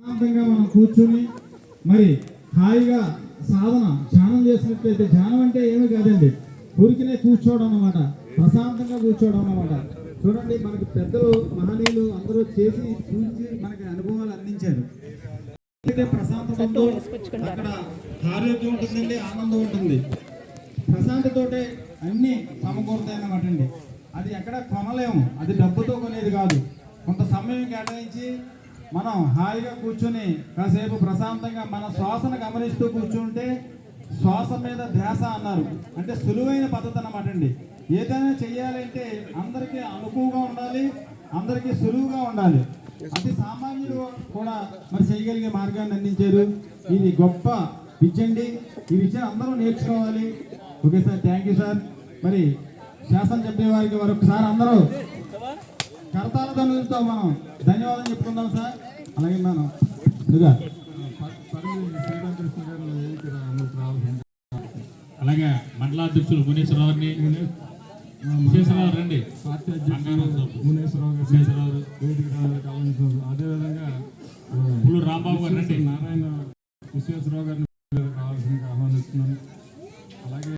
శాంతంగా మనం కూర్చొని మరి హాయిగా సాధన ధ్యానం చేసినట్లయితే, ధ్యానం అంటే ఏమీ కాదండి, ఊరికినే కూర్చోవడం అన్నమాట, ప్రశాంతంగా కూర్చోవడం అన్నమాట. చూడండి, మనకి పెద్దలు మహనీయులు అందరూ చేసి చూసి మనకి అనుభవాలు అందించారు. ప్రశాంతత ఉందో అక్కడ ఆరోగ్యం ఉంటుందండి, ఆనందం ఉంటుంది. ప్రశాంతతోటే అన్నీ సమకూరుతాయి అన్నమాట అండి. అది ఎక్కడ కొనలేము, అది డబ్బుతో కొనేది కాదు. కొంత సమయం కేటాయించి మనం హాయిగా కూర్చొని కాసేపు ప్రశాంతంగా మన శ్వాసను గమనిస్తూ కూర్చుంటే, శ్వాస మీద ధ్యాస అన్నారు అంటే సులువైన పద్ధతి అన్నమాట అండి. ఏదైనా చెయ్యాలంటే అందరికీ అనుకువగా ఉండాలి, అందరికీ సులువుగా ఉండాలి. అతి సామాన్యులు కూడా మరి చేయగలిగే మార్గాన్ని అందించారు. ఇది గొప్ప విద్య అండి. ఈ విద్యను అందరూ నేర్చుకోవాలి. Okay sir, thank you sir. మరి శాసనం చెప్పేవారికి మరొకసారి అందరూ కరతాలతో నిలుతో మనం ధన్యవాదాలు చెప్పుకుందాం సార్. అలాగే మనం అలాగే మండలాధ్యక్షులు మునేశ్వరరావు రండి, అదేవిధంగా రాంబాబు గారు రండి, నారాయణ విశ్వేశ్వరరావు గారిని కావాల్సిందిగా ఆహ్వానిస్తున్నాను. అలాగే